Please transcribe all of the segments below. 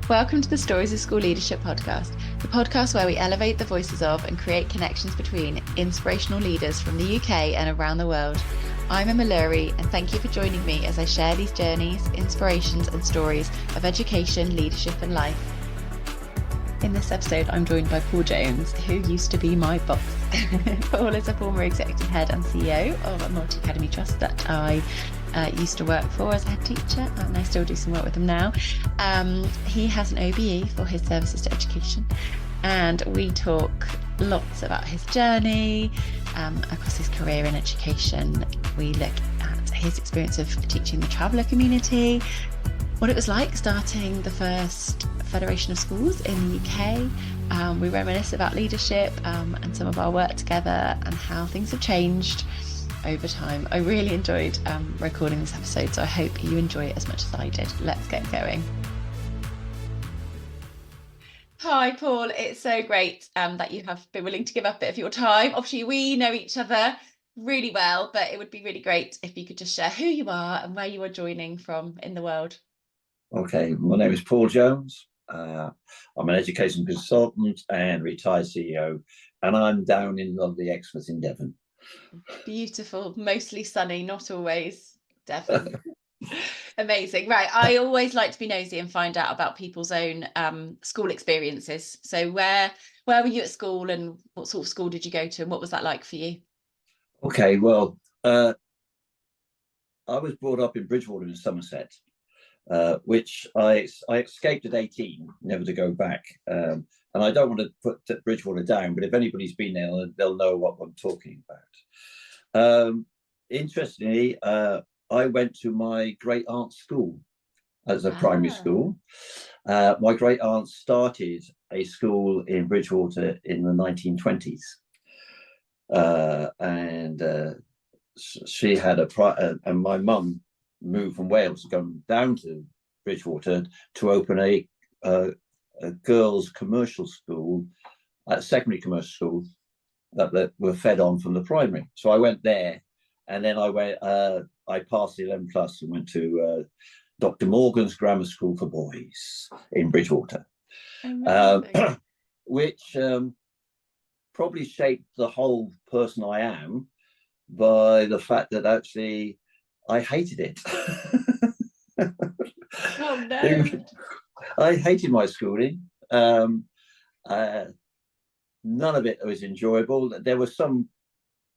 Welcome to the Stories of School Leadership podcast, the podcast where we elevate the voices of and create connections between inspirational leaders from the UK and around the world. I'm Emma Lurie, and thank you for joining me as I share these journeys, inspirations, and stories of education, leadership, and life. In this episode, I'm joined by Paul Jones, who used to be my boss. Paul is a former executive head and CEO of a multi-academy trust that I used to work for as a head teacher, and I still do some work with him now. He has an OBE for his services to education, and we talk lots about his journey across his career in education. We look at his experience of teaching the traveller community, what it was like starting the first Federation of Schools in the UK. We reminisce about leadership and some of our work together and how things have changed over time. I really enjoyed recording this episode, so I hope you enjoy it as much as I did. Let's get going. Hi, Paul. It's so great that you have been willing to give up a bit of your time. Obviously, we know each other really well, but it would be really great if you could just share who you are and where you are joining from in the world. Okay, my name is Paul Jones. I'm an education consultant and retired CEO, and I'm down in lovely Exmouth in Devon. Beautiful, mostly sunny, not always Devon. Amazing. Right, I always like to be nosy and find out about people's own school experiences. So where were you at school, and what sort of school did you go to, and what was that like for you? Okay, well, I was brought up in Bridgewater in Somerset, which I escaped at 18, never to go back. And I don't want to put Bridgewater down, but if anybody's been there, they'll know what I'm talking about. Interestingly, I went to my great aunt's school as a primary school. My great aunt started a school in Bridgewater in the 1920s. And she had and my mum moved from Wales, gone down to Bridgewater to open a girls' commercial school, a secondary commercial school that were fed on from the primary. So I went there, and then I passed the 11 plus and went to Dr. Morgan's Grammar School for Boys in Bridgewater, which probably shaped the whole person I am by the fact that actually I hated it. Oh no! I hated my schooling. None of it was enjoyable. There were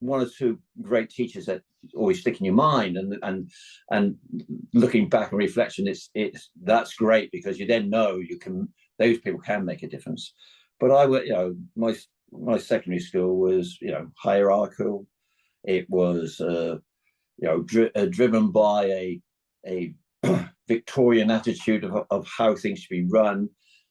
one or two great teachers that always stick in your mind, and looking back on reflection, that's great, because you then know those people can make a difference. But my secondary school was hierarchical. It was driven by a Victorian attitude of how things should be run.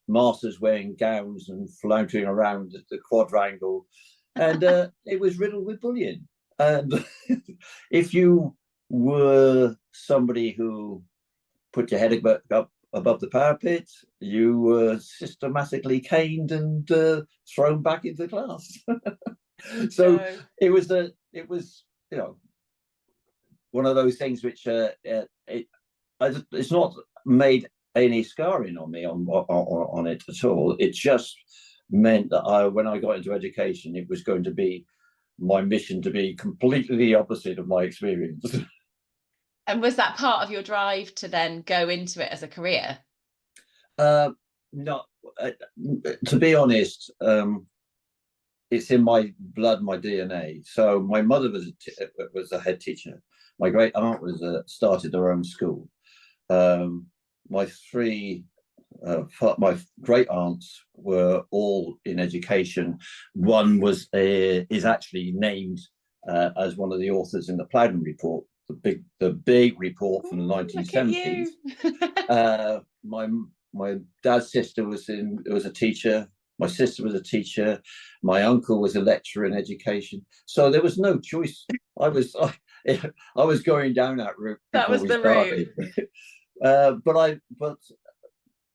Masters wearing gowns and flouncing around the quadrangle, and it was riddled with bullying. And if you were somebody who put your head up above the parapet, you were systematically caned and thrown back into the class. So no. It was one of those things which it's not made any scarring on me on it at all. It just meant that when I got into education, it was going to be my mission to be completely the opposite of my experience. And was that part of your drive to then go into it as a career? No, to be honest, it's in my blood, my DNA. So my mother was a head teacher. My great aunt started her own school. My great aunts were all in education. One is actually named as one of the authors in the Plowden report, the big report from the 1970s. My dad's sister was a teacher. My sister was a teacher. My uncle was a lecturer in education. So there was no choice. I was going down that route. That was the route. But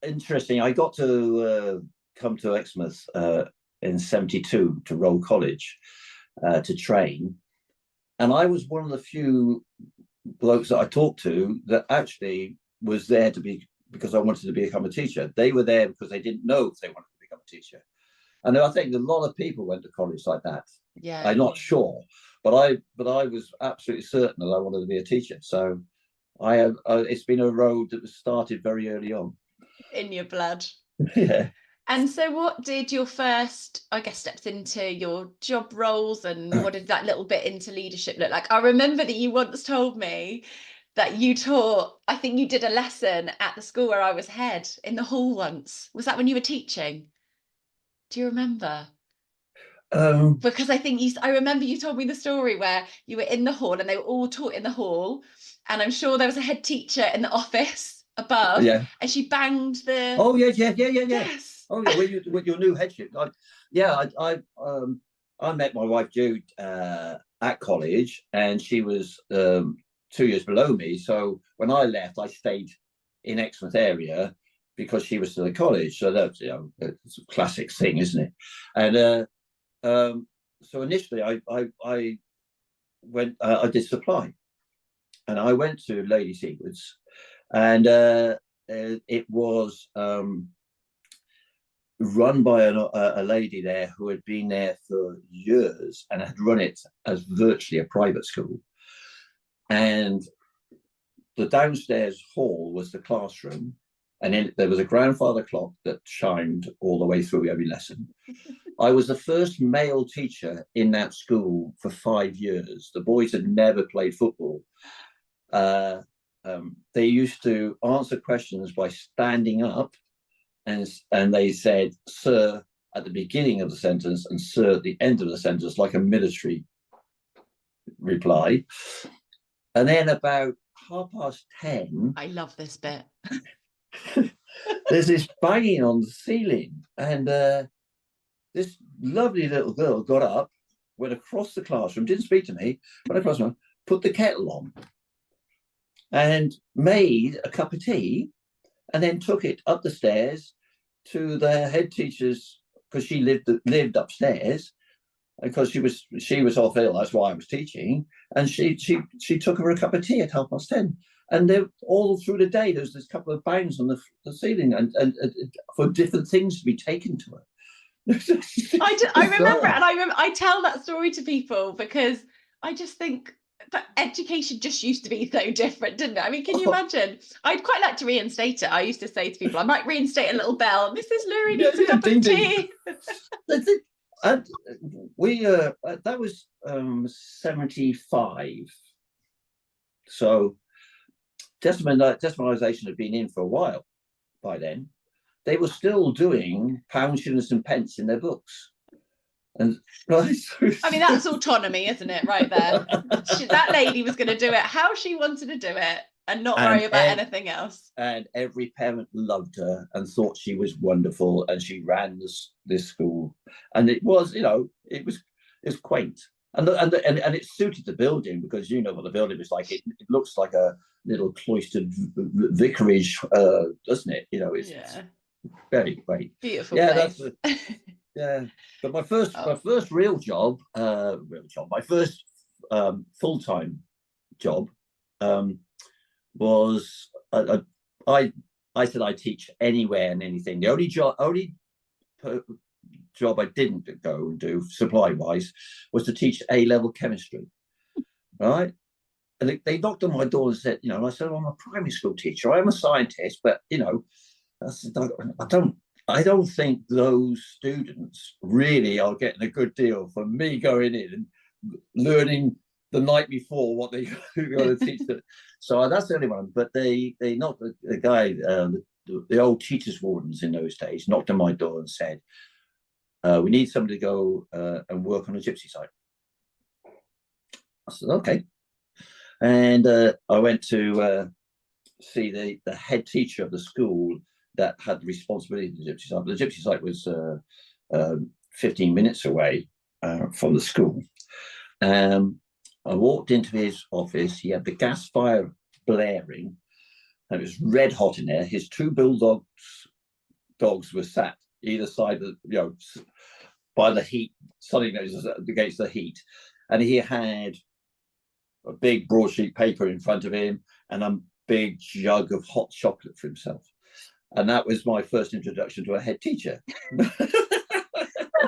interesting, I got to come to Exmouth in 72 to Roll College to train. And I was one of the few blokes that I talked to that actually was there to be because I wanted to become a teacher. They were there because they didn't know if they wanted to become a teacher. And I think a lot of people went to college like that. Yeah. I'm not sure, but I was absolutely certain that I wanted to be a teacher. So it's been a road that was started very early on. In your blood. Yeah. And so what did your first, I guess, steps into your job roles, and what did that little bit into leadership look like? I remember that you once told me that you taught, I think you did a lesson at the school where I was head in the hall once. Was that when you were teaching? Do you remember? Because I remember you told me the story where you were in the hall and they were all taught in the hall. And I'm sure there was a head teacher in the office above, Yeah. and she banged the. Oh yeah. Yes. Oh yeah. With your new headship, I met my wife Jude at college, and she was 2 years below me. So when I left, I stayed in Exmouth area because she was still at college. So that's it's a classic thing, isn't it? And so initially, I went. I did supply, and I went to Lady Seawards, and it was run by a lady there who had been there for years and had run it as virtually a private school. And the downstairs hall was the classroom, and then there was a grandfather clock that chimed all the way through every lesson. I was the first male teacher in that school for 5 years. The boys had never played football. They used to answer questions by standing up, and they said "sir" at the beginning of the sentence and "sir" at the end of the sentence, like a military reply. And then about 10:30, I love this bit. there's this banging on the ceiling, and this lovely little girl got up, went across the classroom, didn't speak to me, went across the room, put the kettle on, and made a cup of tea, and then took it up the stairs to the head teacher's, because she lived upstairs, because she was off ill. That's why I was teaching, and she took her a cup of tea at 10:30. And they all through the day, there's this couple of bangs on the ceiling, and for different things to be taken to her. I remember it, and I tell that story to people because I just think that education just used to be so different, didn't it? I mean, can you imagine? I'd quite like to reinstate it. I used to say to people, I might reinstate a little bell. Mrs. Lurie needs a cup of tea. And we that was 75. So decimalisation had been in for a while by then. They were still doing pounds, shillings, and pence in their books. And I mean, that's autonomy, isn't it? Right there. That lady was going to do it how she wanted to do it and not worry about anything else. And every parent loved her and thought she was wonderful, and she ran this school. And it was, it was quaint. And it suited the building, because you know what the building was like. It looks like a little cloistered vicarage, doesn't it? It's very great. Beautiful place. Yeah. But my first real job, my first full-time job was I said I teach anywhere and anything. The only job I didn't go and do supply-wise was to teach A-level chemistry, right? And they knocked on my door and said, I said, I'm a primary school teacher. I'm a scientist, but I don't think those students really are getting a good deal for me going in and learning the night before what they're going to teach them. So that's the only one. But they knocked the guy, the old teachers' wardens in those days, knocked on my door and said, we need somebody to go and work on a gypsy site. I said, okay. And I went to see the head teacher of the school that had the responsibility of the gypsy site. But the gypsy site was 15 minutes away from the school. I walked into his office. He had the gas fire blaring, and it was red hot in there. His 2 dogs were sat either side of by the heat, sunning against the heat, and he had a big broadsheet paper in front of him and a big jug of hot chocolate for himself. And that was my first introduction to a head teacher.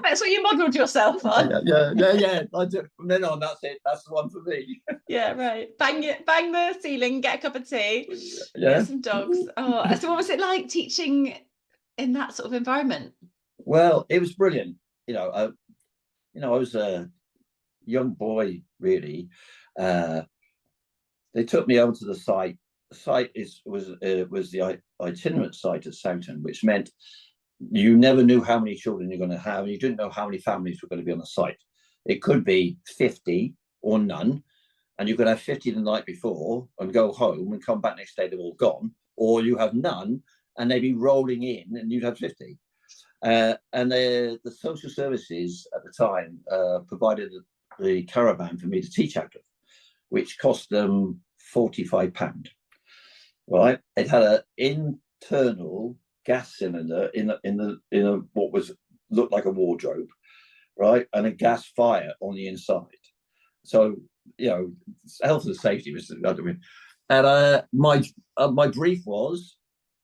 That's what you modelled yourself on. Yeah. I do. From then on, that's it. That's the one for me. Yeah, right. Bang the ceiling, get a cup of tea, Yeah. get some dogs. Oh, so what was it like teaching in that sort of environment? Well, it was brilliant. I was a young boy, really. They took me over to the site. The site was the itinerant site at Southton, which meant you never knew how many children you're going to have, and you didn't know how many families were going to be on the site. It could be 50 or none, and you could have 50 the night before and go home and come back next day, they're all gone, or you have none and they'd be rolling in and you'd have 50. And the social services at the time provided the caravan for me to teach out of, which cost them £45. Right? It had an internal gas cylinder in a what was looked like a wardrobe, right, and a gas fire on the inside. So health and safety was. And my brief was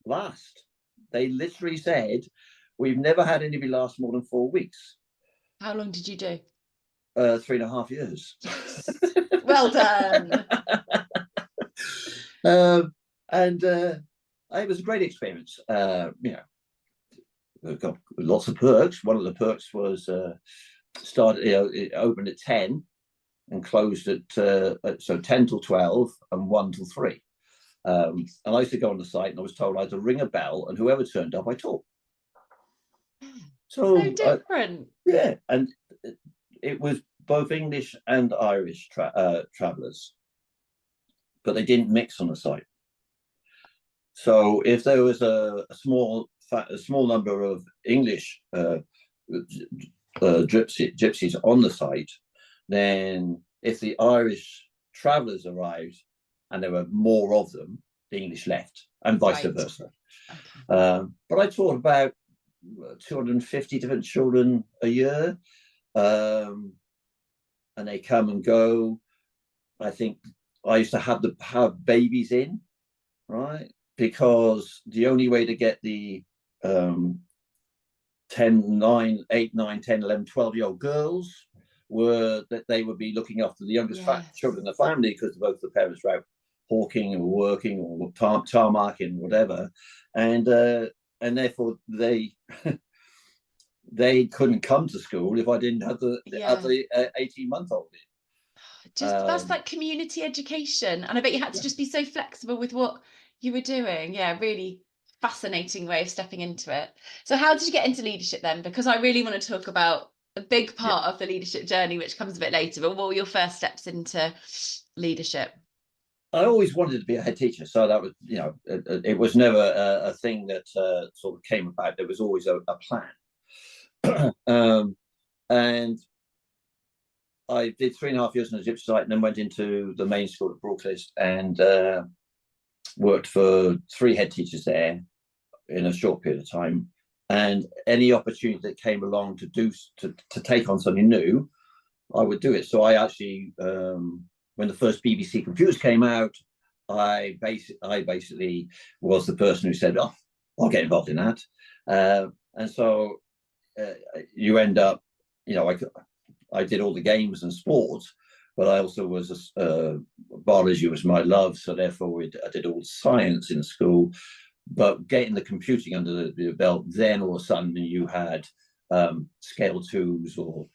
last. They literally said, "We've never had anybody last more than 4 weeks." How long did you do? 3.5 years. Well done. And it was a great experience. We've got lots of perks. One of the perks was it opened at 10 and closed at so 10 till 12 and 1 till 3. And I used to go on the site and I was told I had to ring a bell and whoever turned up, I taught. So different. Yeah, and it was both English and Irish travellers, but they didn't mix on the site. So if there was a small number of English gypsies on the site, then if the Irish travellers arrived and there were more of them, the English left, and vice versa. Okay. But I taught about 250 different children a year, and they come and go. I think I used to have babies in, right? Because the only way to get the 10, 9, 8, 9, 10, 11, 12-year-old girls were that they would be looking after the youngest children in the family, because both the parents were out hawking or working or tarmacking, whatever. And therefore they they couldn't come to school if I didn't have the 18-month-old in. That's like community education. And I bet you had to just be so flexible with what you were doing. Yeah, really fascinating way of stepping into it. So how did you get into leadership then? Because I really want to talk about a big part of the leadership journey, which comes a bit later, but what were your first steps into leadership? I always wanted to be a head teacher, so that was, it was never a thing that sort of came about. There was always a plan. And I did 3.5 years on the gypsy site and then went into the main school at Brookleys and worked for 3 head teachers there in a short period of time. And any opportunity that came along to take on something new, I would do it. So I actually, when the first BBC computers came out, I basically was the person who said, "Oh, I'll get involved in that." And so you end up, I did all the games and sports, but I also was biology was my love, so therefore I did all science in school. But getting the computing under the belt, then all of a sudden you had scale 2s or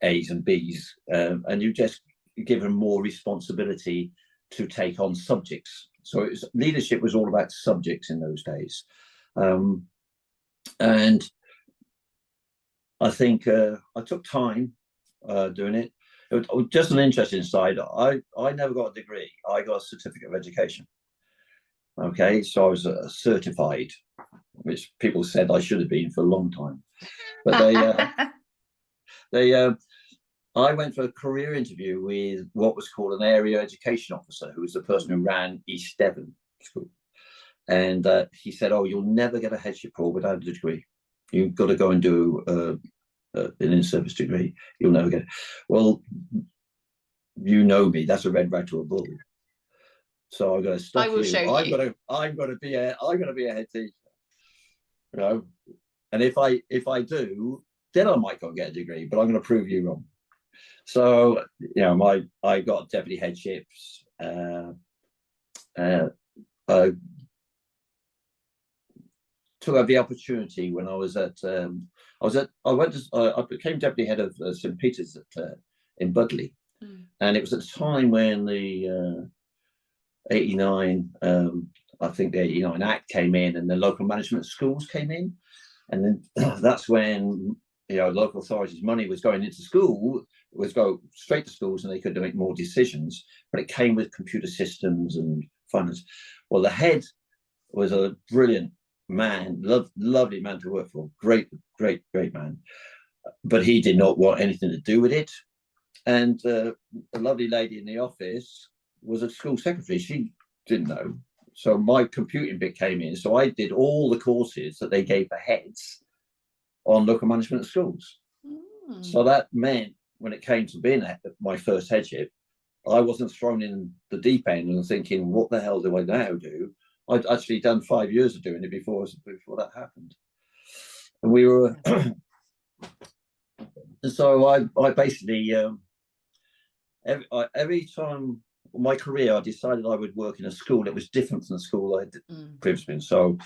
A's and B's, and you just given more responsibility to take on subjects. So leadership was all about subjects in those days, and I think I took time doing it. It was just an interesting side. I never got a degree. I got a certificate of education. Okay, so I was certified, which people said I should have been for a long time. But I went for a career interview with what was called an area education officer, who was the person who ran East Devon School. And he said, "Oh, you'll never get a headship role without a degree. You've got to go and do an in-service degree. You'll never get it." Well, you know me, that's a red rag to a bull. So I'm going to stop I will you. show you. I'm going to be a head teacher. You know, and if I do, then I might go and get a degree, but I'm going to prove you wrong. So I got deputy headships. I took the opportunity when I became deputy head of St Peter's in Budley, and it was at the time when the 89, I think the 89 Act came in, and the local management schools came in, and then that's when local authorities' money was going into school, was go straight to schools, and they could make more decisions. But it came with computer systems and finance. Well, the head was a brilliant man, lovely man to work for, great man. But he did not want anything to do with it. And a lovely lady in the office was a school secretary. She didn't know. So my computing bit came in. So I did all the courses that they gave for heads on local management of schools. So that meant when it came to being my first headship, I wasn't thrown in the deep end and thinking, what the hell do I now do? I'd actually done 5 years of doing it before that happened. And we were, so I basically, every time in my career, I decided I would work in a school that was different from the school I did previously been. So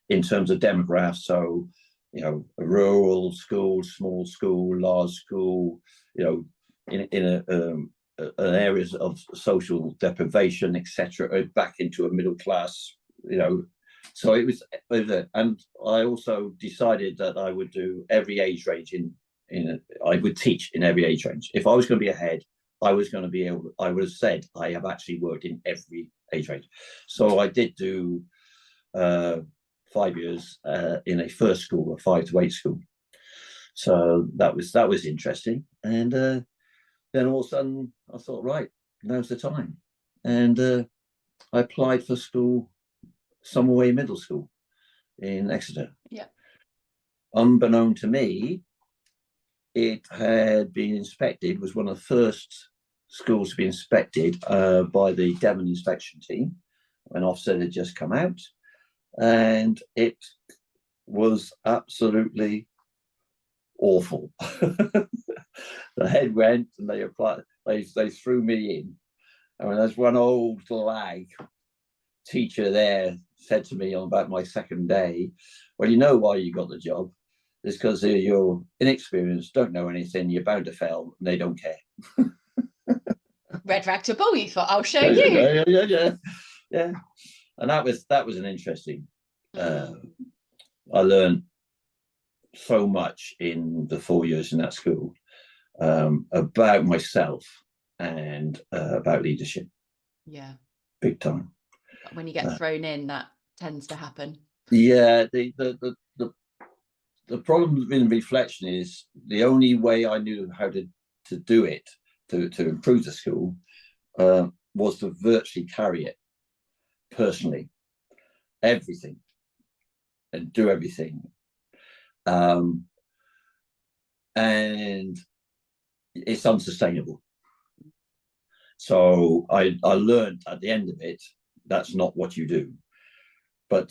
in terms of demographics, so, a rural school, small school, large school, in areas of social deprivation, etc., back into a middle class, So it was, and I also decided that I would do every age range I would teach in every age range. If I was going to be a head, I would have said I have actually worked in every age range. So I did do 5 years in a first school, a 5 to 8 school. So that was interesting. And then all of a sudden I thought, right, now's the time. And I applied for school, Summerway Middle School in Exeter. Yeah. Unbeknown to me, it had been inspected, was one of the first schools to be inspected by the Devon inspection team. An Ofsted had just come out, and it was absolutely awful. The head went and they applied, they threw me in. I mean, there's one old lag teacher there said to me on about my second day, well, you know why you got the job? It's because you're inexperienced, don't know anything, you're bound to fail, and they don't care. Red rag to bull, you thought, I'll show you. Yeah. And that was an interesting. I learned so much in the 4 years in that school about myself and about leadership. Yeah. Big time. When you get thrown in, that tends to happen. Yeah. The problem in reflection is the only way I knew how to do it, to improve the school, was to virtually carry it personally, everything, and do everything. And it's unsustainable. So I learned at the end of it, that's not what you do. But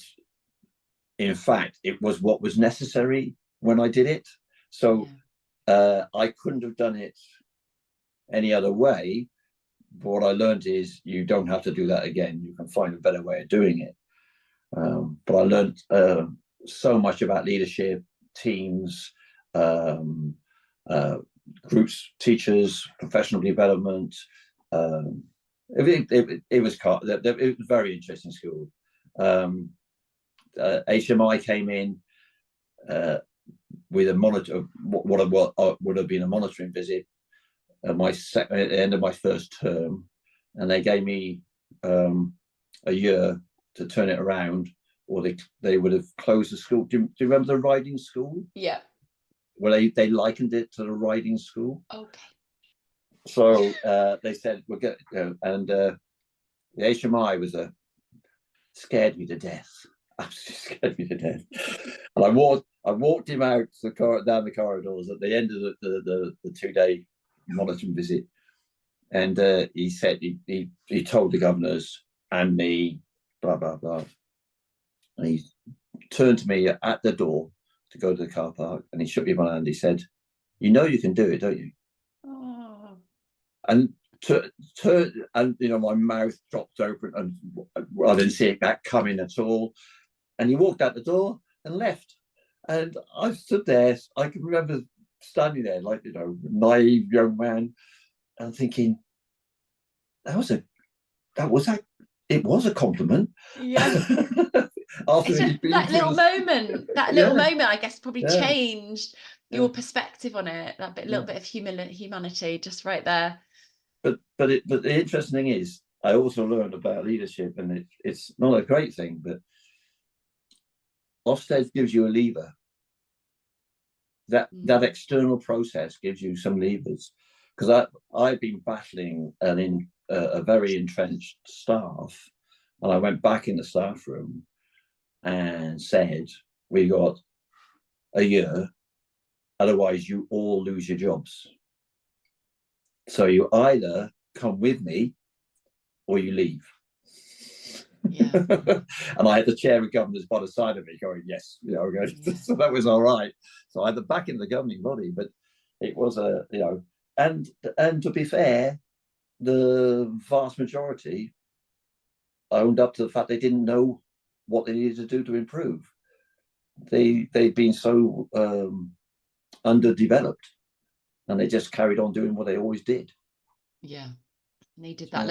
in fact, it was what was necessary when I did it. So I couldn't have done it any other way. But what I learned is you don't have to do that again. You can find a better way of doing it. But I learned so much about leadership, teams, groups, teachers, professional development. It was a very interesting school. HMI came in with a monitor, what would have been a monitoring visit at the end of my first term, and they gave me a year to turn it around, or they would have closed the school. Do you remember the riding school? Yeah. Well, they likened it to the riding school. Okay. So they said we'll get, and the HMI was scared me to death. Absolutely scared me to death. And I walked him out down the corridors at the end of the 2-day monitoring visit, and he said he told the governors, and me, blah, blah, blah. And he turned to me at the door to go to the car park, and he shook me by the hand. He said, "You know you can do it, don't you?" Oh. And and my mouth dropped open, and I didn't see that coming at all. And he walked out the door and left. And I stood there. I can remember standing there, like, naive young man, and thinking, it was a compliment. Yeah. After That little moment, I guess, probably changed your perspective on it. Little bit of humanity just right there. But the interesting thing is, I also learned about leadership, and it's not a great thing, but Ofsted gives you a lever. That external process gives you some levers, because I've been battling a very entrenched staff, and I went back in the staff room and said, "We got a year, otherwise you all lose your jobs. So you either come with me or you leave." Yeah. And I had the chair of governors by the side of me going, yes, so that was all right. So I had the back in the governing body, but it was and to be fair, the vast majority owned up to the fact they didn't know what they needed to do to improve. They'd been so underdeveloped, and they just carried on doing what they always did. Yeah, needed that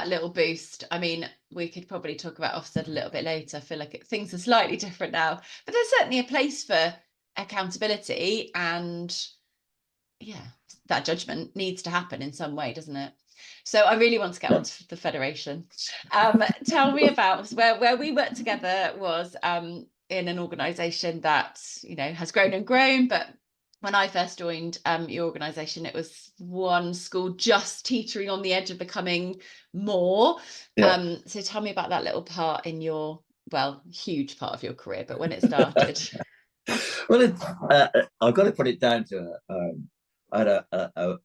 little boost. I mean, we could probably talk about Ofsted a little bit later. I feel like things are slightly different now, but there's certainly a place for accountability, and that judgment needs to happen in some way, doesn't it? So I really want to get on to the Federation. Tell me about where we worked together was in an organisation that has grown and grown, but when I first joined your organisation, it was one school just teetering on the edge of becoming more. So tell me about that little part in your, huge part of your career, but when it started. Well, I've got to put it down to I had a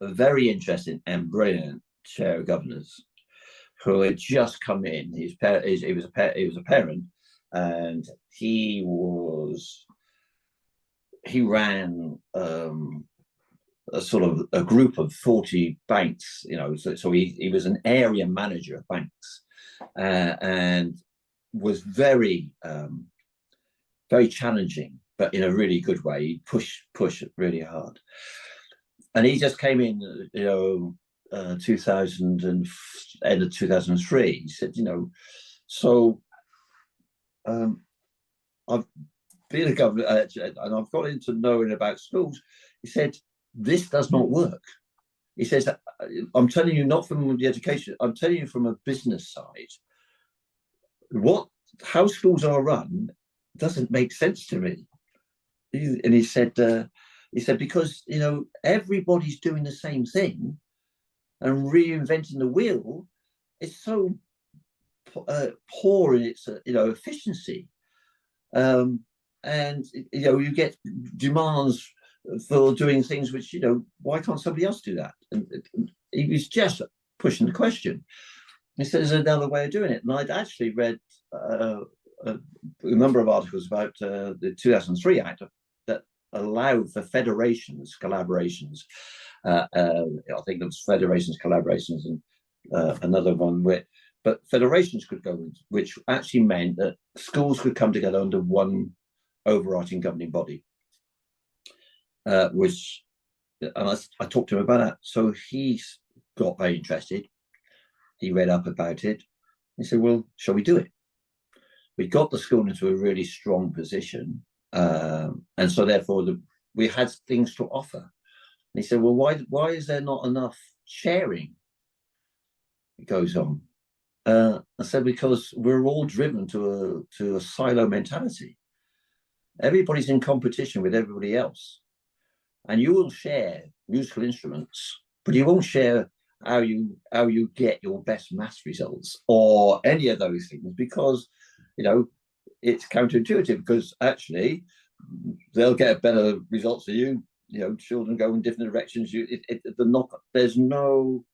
very interesting and brilliant chair of governors who had just come in. He was a parent, and he ran a sort of a group of 40 banks. So he was an area manager of banks, and was very very challenging, but in a really good way. He push it really hard. And he just came in, 2000 and end of 2003. He said, so I've been a governor, and I've got into knowing about schools. He said, this does not work. He says, I'm telling you, not from the education, I'm telling you from a business side. How schools are run doesn't make sense to me. And he said, because everybody's doing the same thing and reinventing the wheel. It's so poor in its efficiency, and you get demands for doing things which why can't somebody else do that? And he was just pushing the question. He said there's another way of doing it, and I'd actually read a number of articles about the 2003 Act that allowed for federations collaborations. I think there was federations collaborations and another one but federations could go in, which actually meant that schools could come together under one overarching governing body. And I talked to him about that. So he got very interested. He read up about it. He said, well, shall we do it? We got the school into a really strong position. And so therefore we had things to offer. And he said, well, why is there not enough sharing? It goes on. I said, because we're all driven to a silo mentality. Everybody's in competition with everybody else. And you will share musical instruments, but you won't share how you get your best maths results or any of those things, because it's counterintuitive, because actually they'll get better results than you. Children go in different directions. There's no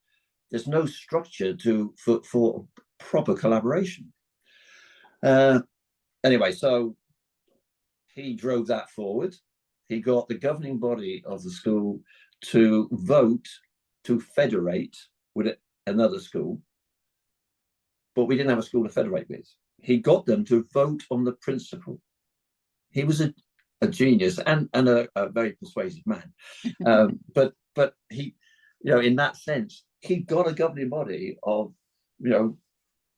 there's no structure for proper collaboration. Anyway, so he drove that forward. He got the governing body of the school to vote to federate with another school, but we didn't have a school to federate with. He got them to vote on the principle. He was a genius and a very persuasive man. But he, in that sense, he got a governing body of,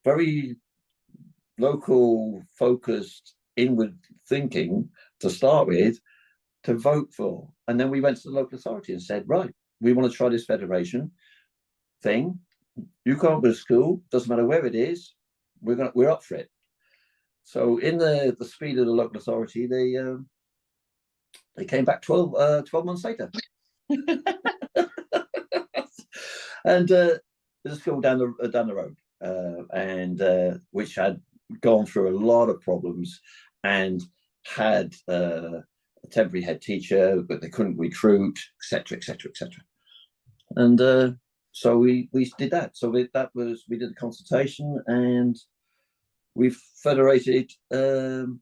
very local focused, inward thinking to start with, to vote for. And then we went to the local authority and said, right, we want to try this federation thing. You come up with a school, doesn't matter where it is, we're up for it. So in the speed of the local authority, they came back 12 months later. And there's a school down the road, and which had gone through a lot of problems and had a temporary head teacher, but they couldn't recruit, etc., etc., etc. And so we did that. So we did the consultation, and we federated in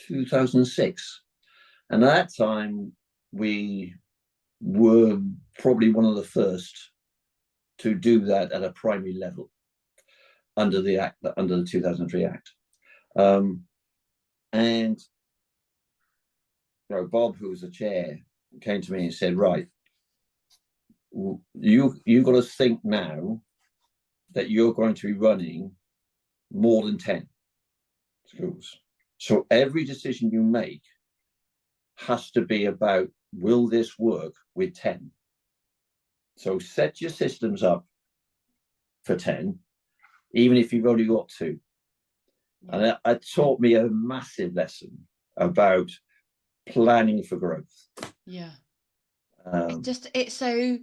2006. And at that time, we were probably one of the first to do that at a primary level under the 2003 Act. And Bob, who was the chair, came to me and said, right, you've got to think now that you're going to be running more than 10 schools. So every decision you make has to be about, will this work with 10? So set your systems up for 10, even if you've only got 2. And it taught me a massive lesson about planning for growth. Yeah. It's so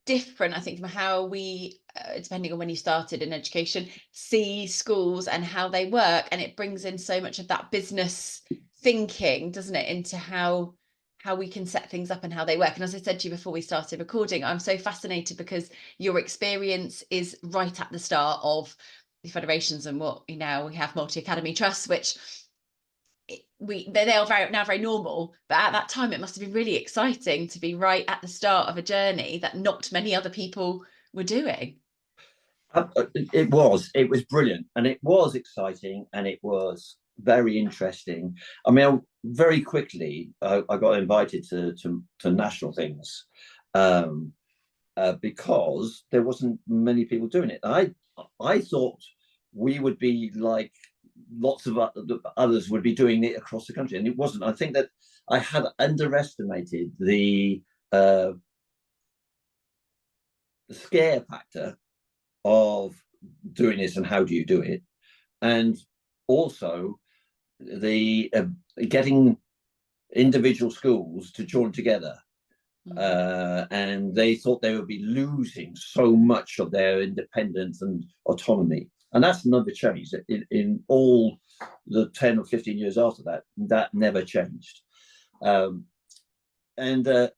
different, I think, from how we, depending on when you started in education, see schools and how they work. And it brings in so much of that business thinking, doesn't it, into how we can set things up and how they work. And as I said to you before we started recording, I'm so fascinated because your experience is right at the start of the federations and what we have multi-academy trusts, which they are now very normal, but at that time it must have been really exciting to be right at the start of a journey that not many other people were doing. It was brilliant, and it was exciting, and it was very interesting. I mean, very quickly I got invited to national things, because there wasn't many people doing it. I thought we would be like lots of others would be doing it across the country, and it wasn't. I think that I had underestimated the scare factor of doing this and how do you do it, and also the getting individual schools to join together. And they thought they would be losing so much of their independence and autonomy. And that's never changed. In all the 10 or 15 years after that never changed. So I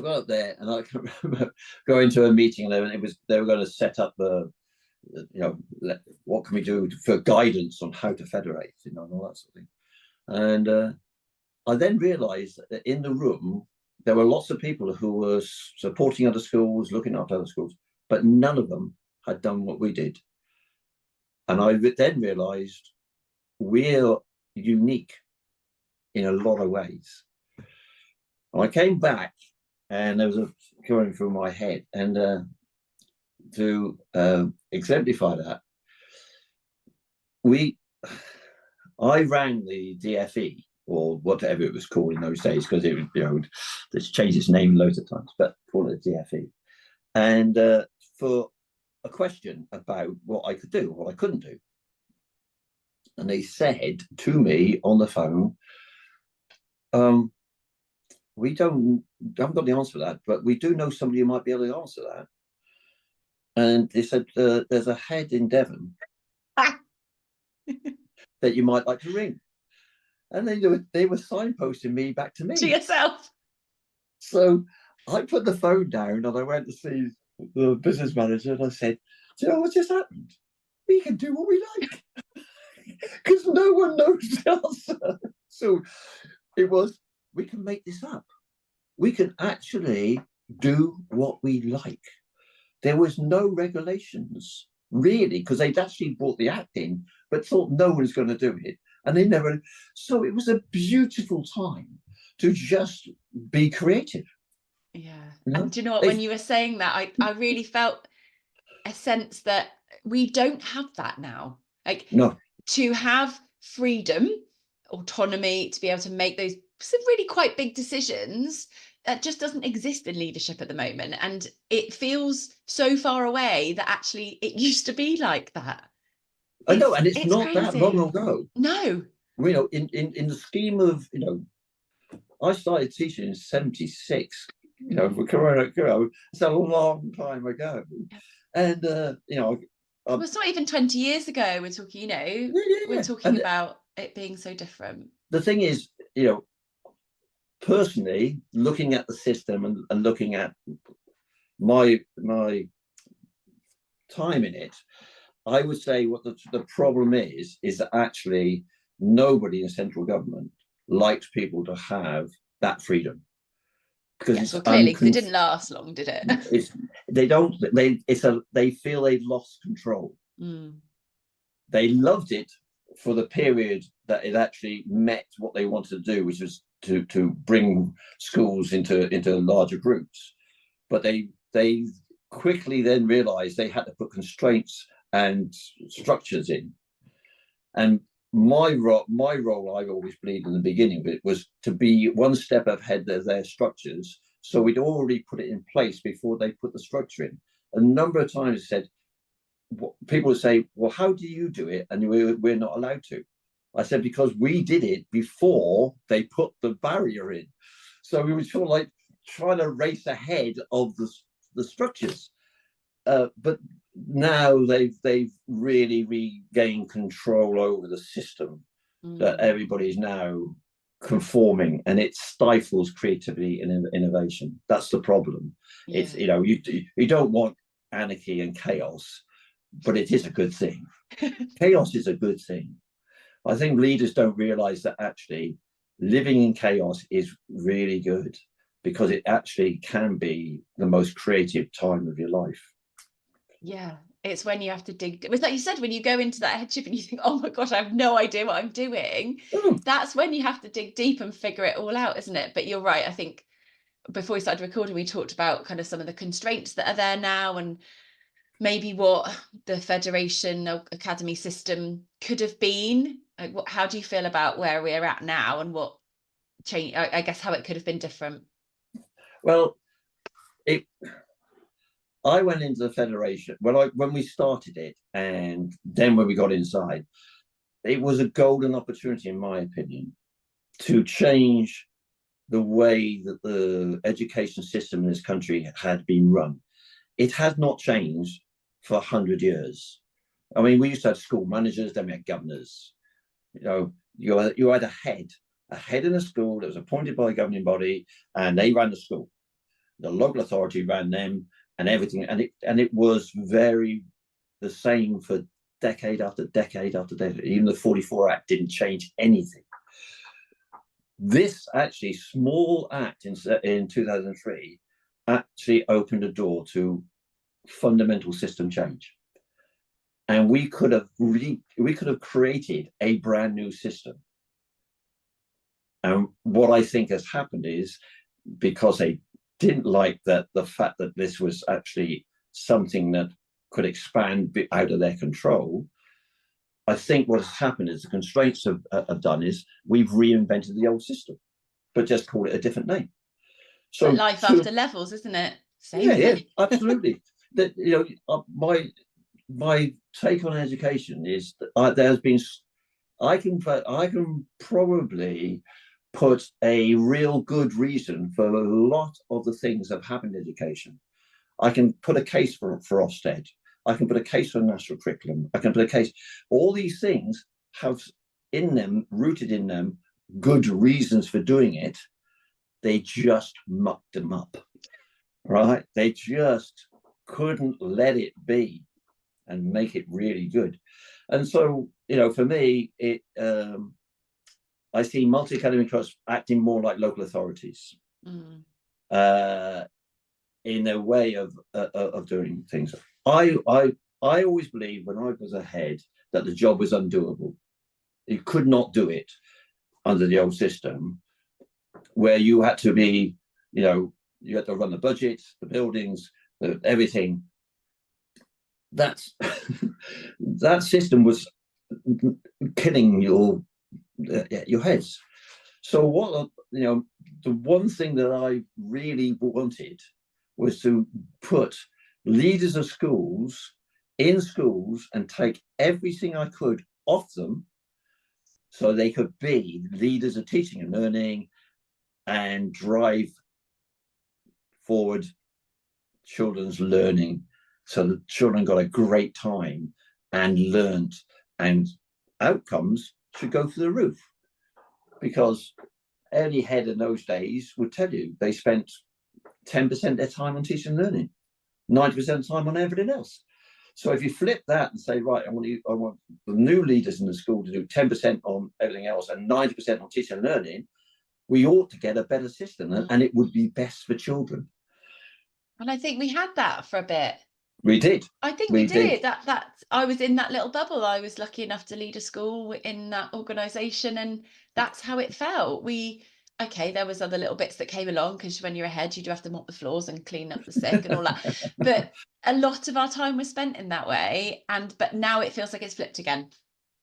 got up there, and I can remember going to a meeting, and they were going to set up what can we do for guidance on how to federate, and all that sort of thing. And I then realized that in the room there were lots of people who were supporting other schools, looking after other schools, but none of them had done what we did. And I then realized we're unique in a lot of ways. And I came back, and there was a going through my head, and to exemplify that, I rang the DFE, or whatever it was called in those days, because it's changed its name loads of times, but call it DFE, and for a question about what I could do, what I couldn't do. And they said to me on the phone, we haven't got the answer for that, but we do know somebody who might be able to answer that. And they said, there's a head in Devon that you might like to ring. And they were signposting me back to me. To yourself. So I put the phone down, and I went to see the business manager, and I said, "Do you know what just happened? We can do what we like because no one knows the answer." So it was, we can make this up. We can actually do what we like. There was no regulations really, because they'd actually brought the act in, but thought no one's going to do it, and they never. So it was a beautiful time to just be creative. Yeah. You know? And do you know what, when you were saying that, I really felt a sense that we don't have that now. Like, no, to have freedom, autonomy, to be able to make those some really quite big decisions, that just doesn't exist in leadership at the moment. And it feels so far away that actually it used to be like that. I know, and it's not crazy. that long ago. No. You know, in the scheme of, you know, I started teaching in '76. You know, for Corona, it's a long time ago, and you know, Well, it's not even 20 years ago. We're talking, you know, yeah. we're talking about it being so different. The thing is, you know, personally, looking at the system and looking at my time in it, I would say what the problem is that actually nobody in central government likes people to have that freedom, because yes, well, clearly, because it didn't last long, did it? They feel they've lost control. They loved it for the period that it actually met what they wanted to do, which was to bring schools into larger groups. But they quickly then realized they had to put constraints and structures in. And my role, I've always believed in the beginning of it, was to be one step ahead of their structures. So we'd already put it in place before they put the structure in. A number of times said, people would say, "Well, how do you do it?" And we're not allowed to. I said, because we did it before they put the barrier in. So we were sort of like trying to race ahead of the structures. But now they've really regained control over the system, that everybody's now conforming, and it stifles creativity and innovation. That's the problem. Yeah. It's, you know, you don't want anarchy and chaos, but it is a good thing. Chaos is a good thing. I think leaders don't realize that actually living in chaos is really good, because it actually can be the most creative time of your life. Yeah, it's when you have to dig. It was like you said, when you go into that headship and you think, "Oh my gosh, I have no idea what I'm doing." That's when you have to dig deep and figure it all out, isn't it? But you're right. I think before we started recording, we talked about kind of some of the constraints that are there now, and maybe what the federation or academy system could have been. Like, how do you feel about where we're at now, and what change? I guess how it could have been different. Well, I went into the federation when we started it, and then when we got inside, it was a golden opportunity, in my opinion, to change the way that the education system in this country had been run. It has not changed for 100 years. I mean, we used to have school managers, then we had governors. You know, you had a head in a school that was appointed by a governing body, and they ran the school. The local authority ran them, and everything, and it was very the same for decade after decade after decade. Even the 44 Act didn't change anything. This actually small act in 2003 actually opened a door to fundamental system change, and we could have created a brand new system. And what I think has happened is, because they didn't like the fact that this was actually something that could expand out of their control, I think what has happened is the constraints have done is we've reinvented the old system, but just call it a different name. So life after levels, isn't it? Same thing. Yeah, absolutely. That, you know, my take on education is that there's been, I can probably put a real good reason for a lot of the things that have happened in education. I can put a case for Ofsted. I can put a case for a national curriculum. I can put a case. All these things have in them, rooted in them, good reasons for doing it. They just mucked them up, right? They just couldn't let it be and make it really good. And so, you know, for me, I see multi-academy trusts acting more like local authorities in their way of doing things. I always believed when I was a head that the job was undoable. You could not do it under the old system, where you had to be, you know, you had to run the budget, the buildings, everything. That's that system was killing your heads. So what, you know, the one thing that I really wanted was to put leaders of schools in schools and take everything I could off them so they could be leaders of teaching and learning and drive forward children's learning so the children got a great time and learned, and outcomes should go through the roof. Because any head in those days would tell you they spent 10% of their time on teaching and learning, 90% of the time on everything else. So if you flip that and say, right, I want the new leaders in the school to do 10% on everything else and 90% on teaching and learning, we ought to get a better system, and it would be best for children. And I think we had that for a bit. We did. I think we did. That I was in that little bubble. I was lucky enough to lead a school in that organisation, and that's how it felt. Okay, there was other little bits that came along, because when you're ahead, you do have to mop the floors and clean up the sick and all that. But a lot of our time was spent in that way. But now it feels like it's flipped again.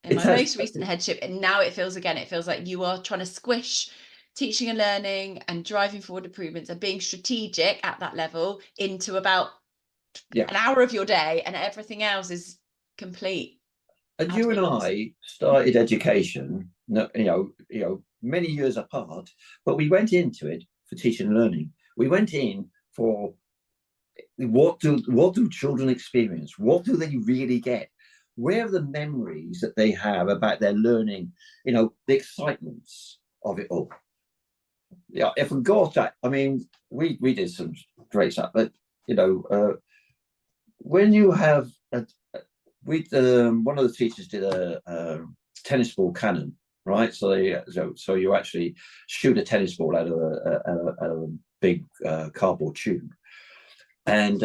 In my most recent headship, and now it feels like you are trying to squish teaching and learning and driving forward improvements and being strategic at that level into about an hour of your day, and everything else is complete. And you and I started education, you know, many years apart, but we went into it for teaching and learning. We went in for what do children experience? What do they really get? Where are the memories that they have about their learning? You know, the excitements of it all. Yeah, I forgot that. I mean, we did some great stuff, but you know, when you have one of the teachers did a tennis ball cannon, right? So you actually shoot a tennis ball out of a big cardboard tube, and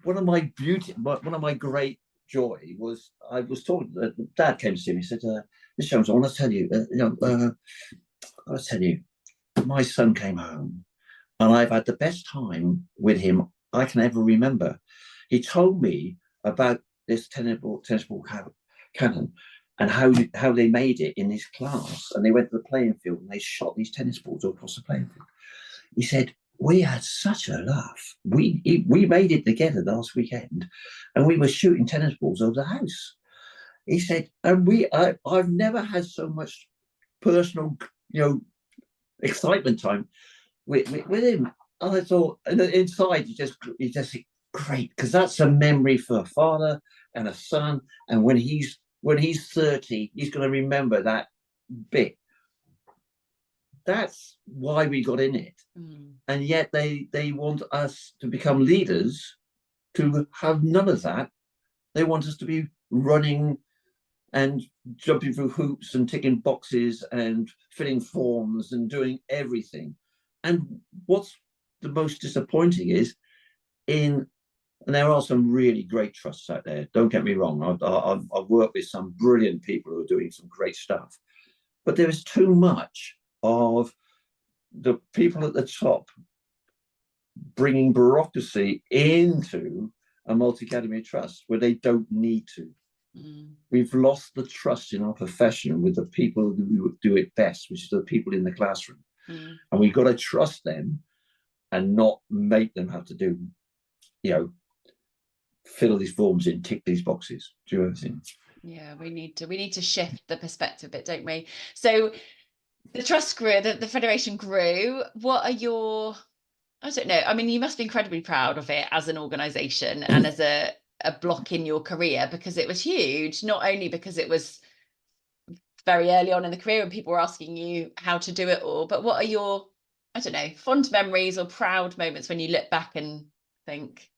one of my great joy was I was talking. Dad came to see me. He said, "Mr. Jones, I want to tell you, I want to tell you, my son came home, and I've had the best time with him I can ever remember. He told me about this tennis ball cannon and how they made it in his class, and they went to the playing field and they shot these tennis balls all across the playing field. He said, we had such a laugh. We made it together last weekend, and we were shooting tennis balls over the house. He said, and I've never had so much personal, you know, excitement time with him." And I thought, and inside you just great, because that's a memory for a father and a son. And when he's 30, he's going to remember that bit. That's why we got in it. And yet they want us to become leaders to have none of that. They want us to be running and jumping through hoops and ticking boxes and filling forms and doing everything. And what's the most disappointing is and there are some really great trusts out there. Don't get me wrong. I've worked with some brilliant people who are doing some great stuff, but there is too much of the people at the top bringing bureaucracy into a multi-academy trust where they don't need to. We've lost the trust in our profession with the people who do it best, which is the people in the classroom. And we've got to trust them and not make them have to do, you know, fill these forms in, tick these boxes, do everything. Yeah, we need to shift the perspective a bit, don't we? So the trust grew, the federation grew. What are your, I don't know, I mean, you must be incredibly proud of it as an organization and as a block in your career, because it was huge, not only because it was very early on in the career and people were asking you how to do it all, but what are your, I don't know, fond memories or proud moments when you look back and think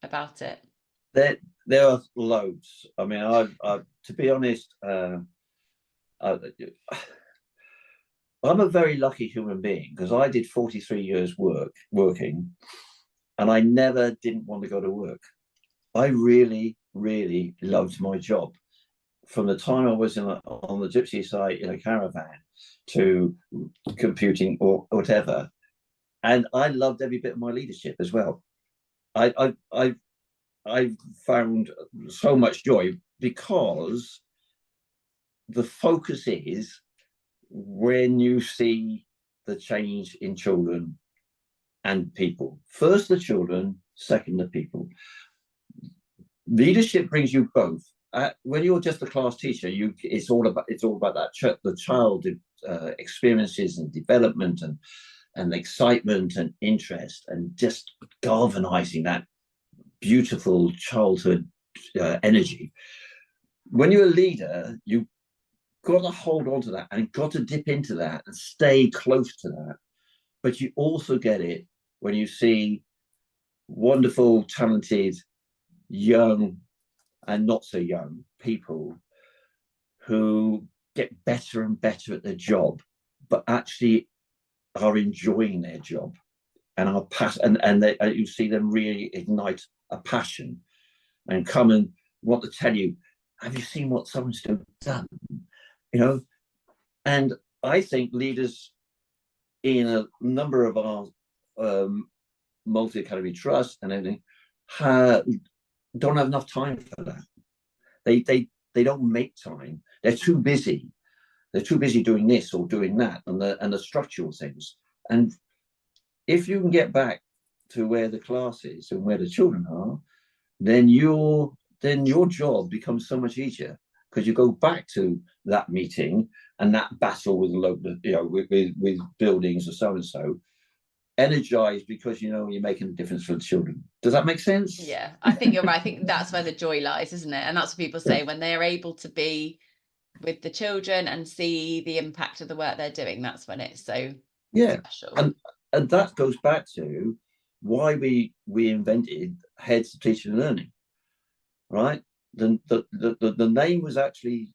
about it? There are loads. I mean, to be honest, I'm a very lucky human being because I did 43 years working, and I never didn't want to go to work. I really, really loved my job. From the time I was on the gypsy site in a caravan to computing or whatever, and I loved every bit of my leadership as well. I found so much joy because the focus is when you see the change in children and people. First the children, second the people. Leadership brings you both. When you're just a class teacher, it's all about that the child experiences and development and excitement and interest and just galvanizing that beautiful childhood energy. When you're a leader, you got to hold on to that and got to dip into that and stay close to that. But you also get it when you see wonderful, talented, young and not so young people who get better and better at their job, but actually are enjoying their job and are you see them really ignite a passion and come and want to tell you, have you seen what someone's done? And I think leaders in a number of our multi-academy trusts and everything don't have enough time for that. They don't make time. They're too busy. They're too busy doing this or doing that and the structural things. And if you can get back to where the class is and where the children are, then your job becomes so much easier because you go back to that meeting and that battle with local, with buildings or so and so, energized because you're making a difference for the children. Does that make sense? Yeah, I think you're right. I think that's where the joy lies, isn't it? And that's what people say when they're able to be with the children and see the impact of the work they're doing. That's when it's so special. And that goes back to why we invented heads of teaching and learning, right? The name was actually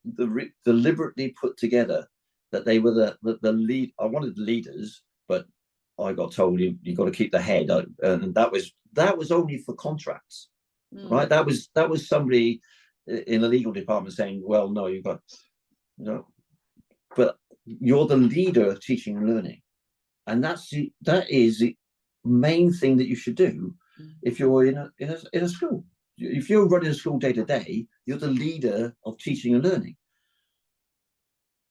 deliberately put together that they were the lead. I wanted leaders, but I got told you got to keep the head, and that was only for contracts, right? That was somebody in the legal department saying, well, no, you've got but you're the leader of teaching and learning, and that is the main thing that you should do if you're in a school. If you're running a school day to day, you're the leader of teaching and learning.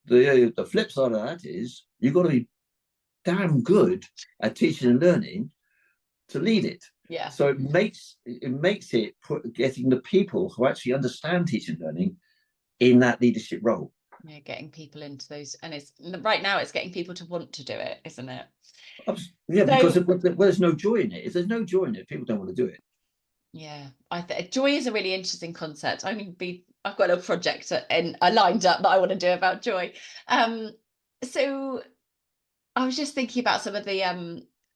The flip side of that is you've got to be damn good at teaching and learning to lead it. Yeah. So it makes it getting the people who actually understand teaching and learning in that leadership role. Yeah, getting people into those, and it's right now it's getting people to want to do it, isn't it? Yeah, because there's no joy in it. If there's no joy in it, people don't want to do it. Yeah, joy is a really interesting concept. I've got a little project lined up that I want to do about joy. So I was just thinking about some of the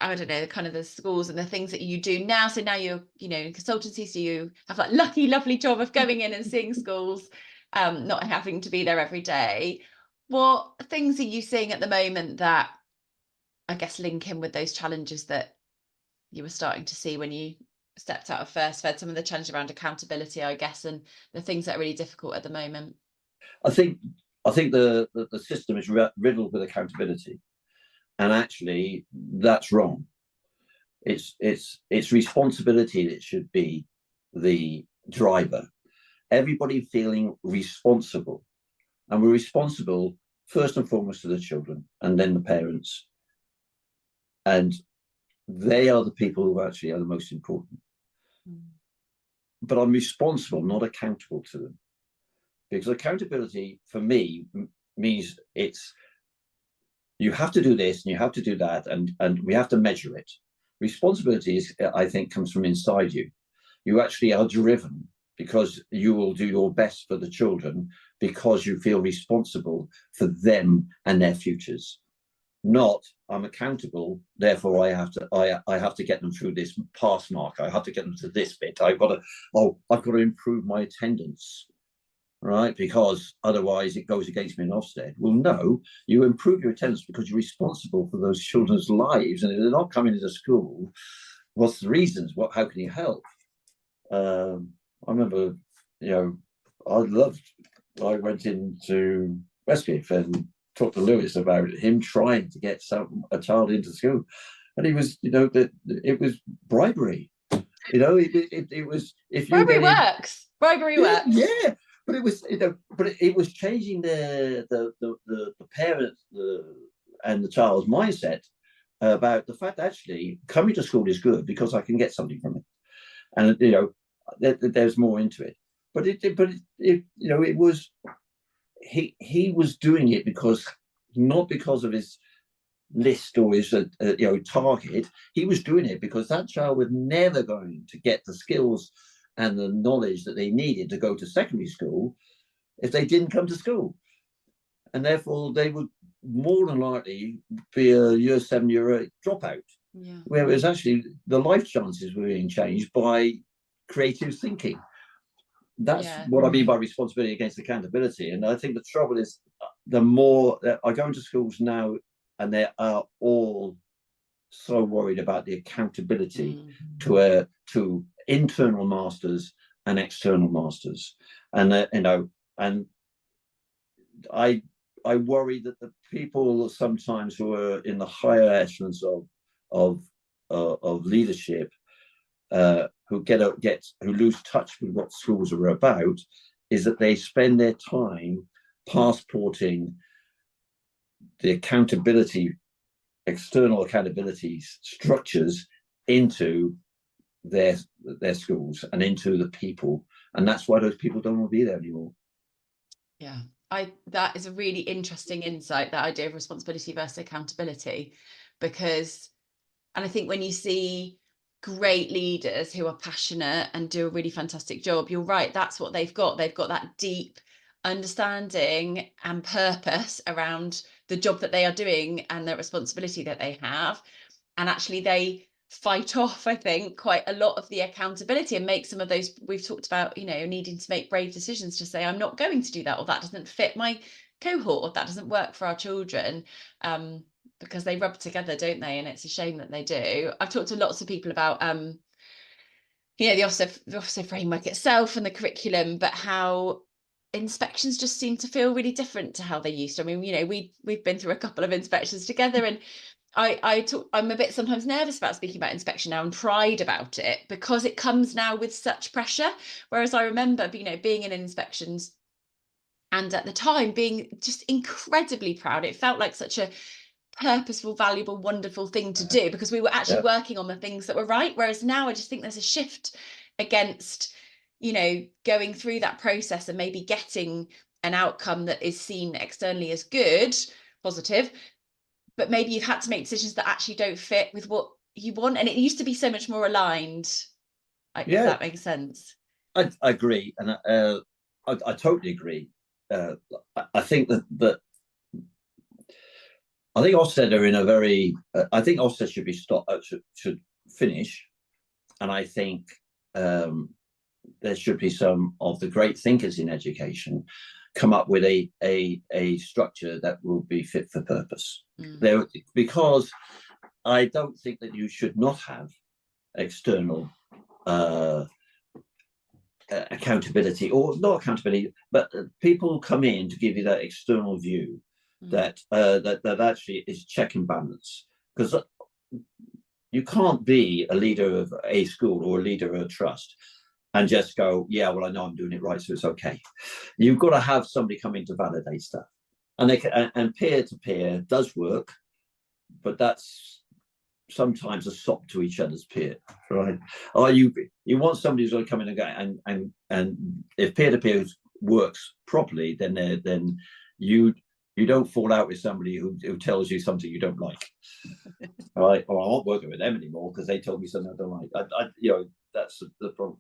I don't know, kind of the schools and the things that you do now. So now you're in consultancy, so you have that lovely job of going in and seeing schools, not having to be there every day. What things are you seeing at the moment that I guess link in with those challenges that you were starting to see when you stepped out of First Fed, some of the challenges around accountability, I guess, and the things that are really difficult at the moment? I think the system is riddled with accountability, and actually that's wrong. It's responsibility that should be the driver. Everybody feeling responsible, and we're responsible first and foremost to the children, and then the parents, and they are the people who actually are the most important. But I'm responsible, not accountable to them, because accountability for me means it's you have to do this and you have to do that, and we have to measure it. Responsibility is, I think, comes from inside you. You actually are driven because you will do your best for the children because you feel responsible for them and their futures. not I'm accountable, therefore I have to get them through this pass mark. I have to get them to this bit. I've got to improve my attendance, right? Because otherwise it goes against me in Ofsted. Well, no, you improve your attendance because you're responsible for those children's lives, and if they're not coming into school, what's the reasons? How can you help? I remember, I went into Westcliff and talked to Lewis about him trying to get a child into school, and he was, that it was bribery. It was, if you bribery works. Bribery works. Yeah, but it was, it was changing the parents and the child's mindset about the fact that actually coming to school is good because I can get something from it, and there's more into it. But it was, he was doing it not because of his list or his target. He was doing it because that child was never going to get the skills and the knowledge that they needed to go to secondary school if they didn't come to school, and therefore they would more than likely be a year 7, year 8 dropout. Yeah. Whereas actually the life chances were being changed by creative thinking. That's what I mean by responsibility against accountability. And I think the trouble is, the more that I go into schools now, and they are all so worried about the accountability to internal masters and external masters, and and I worry that the people sometimes who are in the higher echelons of leadership, who lose touch with what schools are about, is that they spend their time passporting the external accountability structures into their schools and into the people, and that's why those people don't want to be there anymore. Yeah, that is a really interesting insight, that idea of responsibility versus accountability, because, and I think when you see great leaders who are passionate and do a really fantastic job, you're right, that's what they've got. They've got that deep understanding and purpose around the job that they are doing and the responsibility that they have. And actually they fight off, I think, quite a lot of the accountability and make some of those, we've talked about, needing to make brave decisions to say, I'm not going to do that, or that doesn't fit my cohort, or that doesn't work for our children. Because they rub together, don't they? And it's a shame that they do. I've talked to lots of people about the Ofsted framework itself and the curriculum, but how inspections just seem to feel really different to how they used to. I mean, we've been through a couple of inspections together, and I'm a bit sometimes nervous about speaking about inspection now and pride about it, because it comes now with such pressure. Whereas I remember, being in inspections, and at the time being just incredibly proud. It felt like such a purposeful, valuable, wonderful thing to do, because we were actually working on the things that were right. Whereas now I just think there's a shift against, going through that process and maybe getting an outcome that is seen externally as good, positive, but maybe you've had to make decisions that actually don't fit with what you want. And it used to be so much more aligned. If that makes sense. I agree, and I totally agree. I think that I think Ofsted are in a very. I think Ofsted should be stopped. Should finish, and I think there should be some of the great thinkers in education come up with a structure that will be fit for purpose. Because I don't think that you should not have external accountability, or not accountability, but people come in to give you that external view that actually is check and balance. Because you can't be a leader of a school or a leader of a trust and just go, yeah, well, I know I'm doing it right, so it's okay. You've got to have somebody come in to validate stuff, and and peer-to-peer does work, but that's sometimes a sop to each other's peer, right? Or you want somebody who's going to come in and go, and if peer-to-peer works properly, then you don't fall out with somebody who tells you something you don't like. All right, or I won't work with them anymore because they told me something I don't like. That's the problem.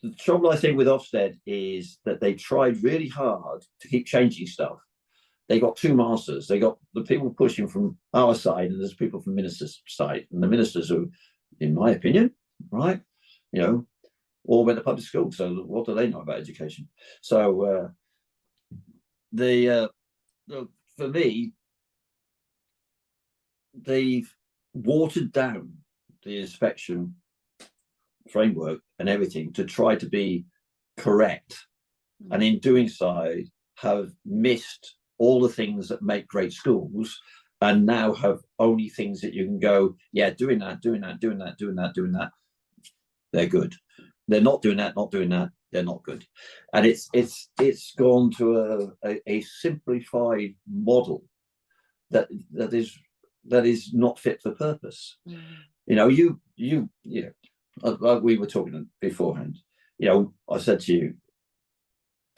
The trouble I think with Ofsted is that they tried really hard to keep changing stuff, they got two masters. They got the people pushing from our side, and there's people from ministers' side. And the ministers who, in my opinion, right, all went to public school. So what do they know about education? So for me, they've watered down the inspection framework and everything to try to be correct, and in doing so have missed all the things that make great schools, and now have only things that you can go, yeah, doing that, they're good. They're not doing that, they're not good. And it's gone to a simplified model that is not fit for purpose. Like we were talking beforehand, I said to you,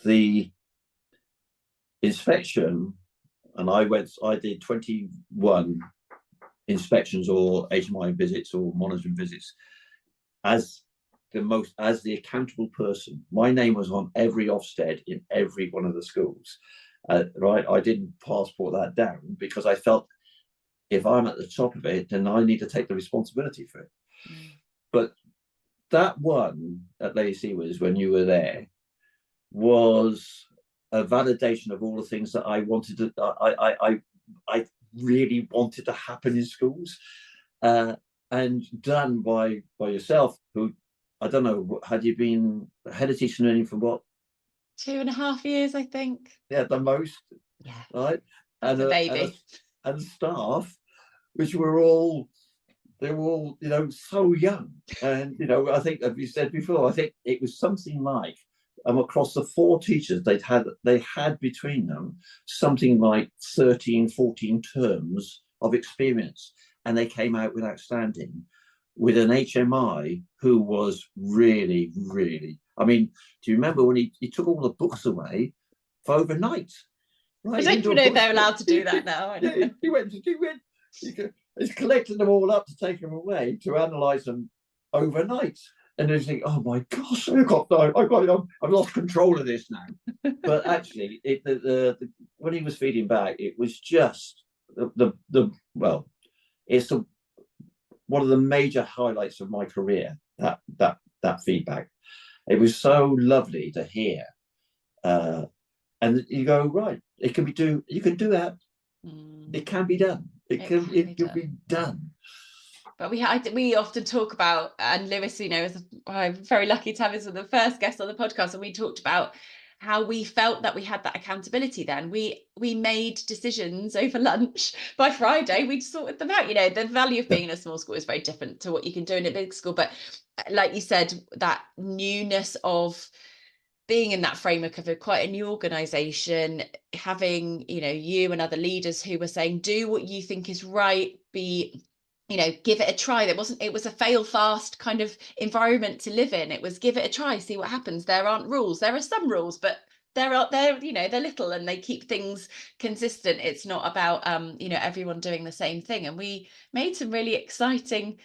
the inspection, and I did 21 inspections or HMI visits or monitoring visits as the accountable person. My name was on every Ofsted in every one of the schools. Right, I didn't passport that down because I felt if I'm at the top of it, then I need to take the responsibility for it. But that one at Lady Seawards, when you were there, was a validation of all the things that I wanted to. I really wanted to happen in schools, and done by yourself. Who, I don't know, had you been head of teaching and learning for what? 2.5 years, I think. Yeah, the most. Yeah. Right. And a baby. And staff, which were all so young. And I think, as you said before, I think it was something like across the 4 teachers they had between them something like 13, 14 terms of experience, and they came out with outstanding, with an HMI who was really, really, I mean, do you remember when he took all the books away for overnight? Right, I don't even know if they're allowed to do that now. He's collecting them all up to take them away to analyze them overnight. And they think, oh my gosh, I've lost control of this now. But actually, when he was feeding back, it was just it's one of the major highlights of my career. That feedback, it was so lovely to hear, and you go, right, it can be you can do that. It can be done. It can be done. But we often talk about, and Lewis, I'm very lucky to have him as the first guest on the podcast, and we talked about how we felt that we had that accountability then. We made decisions over lunch. By Friday, we'd sorted them out. The value of being in a small school is very different to what you can do in a big school. But like you said, that newness of being in that framework of quite a new organization, having, you and other leaders who were saying, do what you think is right, give it a try. It was a fail fast kind of environment to live in. It was give it a try, see what happens. There aren't rules. There are some rules, but they're little and they keep things consistent. It's not about, everyone doing the same thing. And we made some really exciting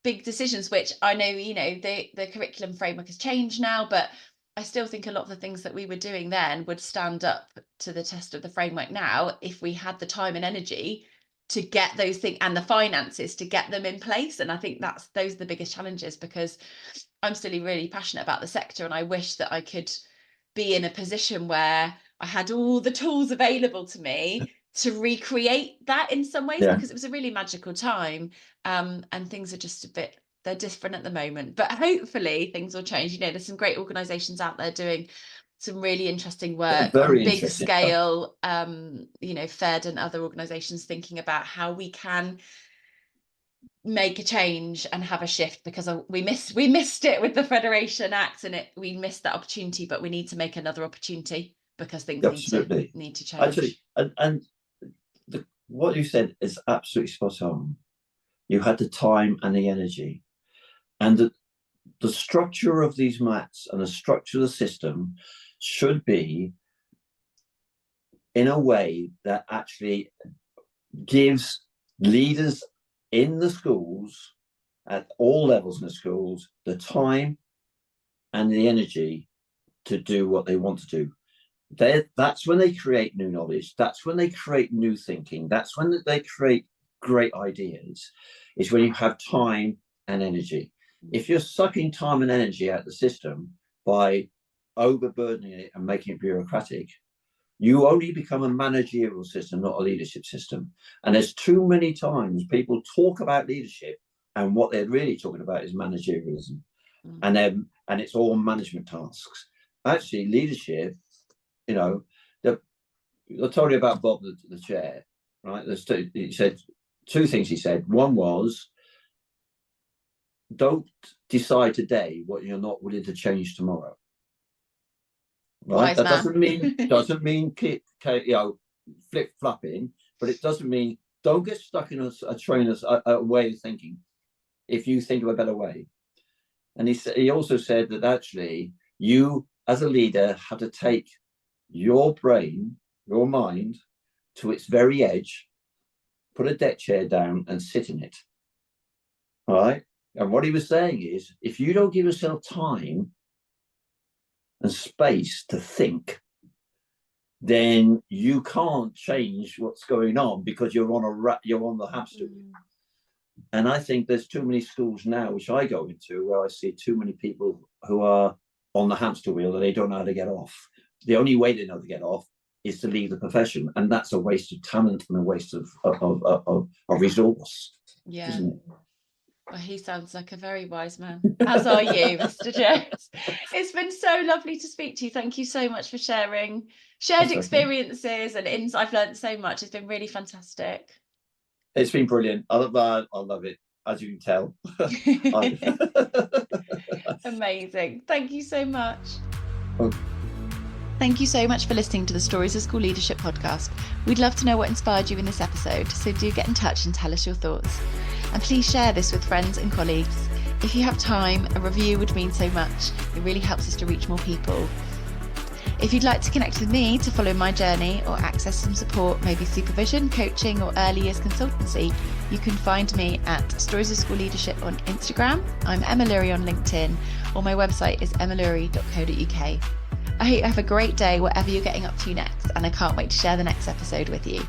big decisions, which I know, the curriculum framework has changed now, but I still think a lot of the things that we were doing then would stand up to the test of the framework now if we had the time and energy to get those things and the finances to get them in place. And I think those are the biggest challenges, because I'm still really passionate about the sector, and I wish that I could be in a position where I had all the tools available to me to recreate that in some ways, because it was a really magical time, and things are just they're different at the moment, but hopefully things will change. There's some great organizations out there doing some really interesting work on big scale, Fed and other organizations thinking about how we can make a change and have a shift, because we missed it with the Federation Act, and we missed that opportunity, but we need to make another opportunity because things need to change. Actually, and what you said is absolutely spot on. You had the time and the energy, and the structure of these mats and the structure of the system should be in a way that actually gives leaders in the schools, at all levels in the schools, the time and the energy to do what they want to do. That's when they create new knowledge. That's when they create new thinking. That's when they create great ideas. Is when you have time and energy. If you're sucking time and energy out of the system by overburdening it and making it bureaucratic, you only become a managerial system, not a leadership system. And there's too many times people talk about leadership, and what they're really talking about is managerialism, and it's all management tasks. Actually, leadership, you know, I told you about Bob the chair, right? He said two things. He said one was, don't decide today what you're not willing to change tomorrow. Right? That doesn't mean flip flopping, but it doesn't mean don't get stuck in a train, a way of thinking. If you think of a better way, and he also said that actually you as a leader have to take your brain, your mind, to its very edge, put a deck chair down and sit in it. All right. And what he was saying is, if you don't give yourself time and space to think, then you can't change what's going on because you're on the hamster wheel. And I think there's too many schools now, which I go into, where I see too many people who are on the hamster wheel and they don't know how to get off. The only way they know to get off is to leave the profession, and that's a waste of talent and a waste of resource. Yeah. Isn't it? Well, he sounds like a very wise man, as are you, Mr. Jones. It's been so lovely to speak to you. Thank you so much for sharing experiences and insights. I've learned so much. It's been really fantastic. It's been brilliant. I love it, as you can tell. Amazing. Thank you so much. Thank you so much for listening to the Stories of School Leadership podcast. We'd love to know what inspired you in this episode, so do get in touch and tell us your thoughts. And please share this with friends and colleagues. If you have time, a review would mean so much. It really helps us to reach more people. If you'd like to connect with me to follow my journey or access some support, maybe supervision, coaching or early years consultancy, you can find me at Stories of School Leadership on Instagram. I'm Emma Lurie on LinkedIn, or my website is emmalurie.co.uk. I hope you have a great day whatever you're getting up to next, and I can't wait to share the next episode with you.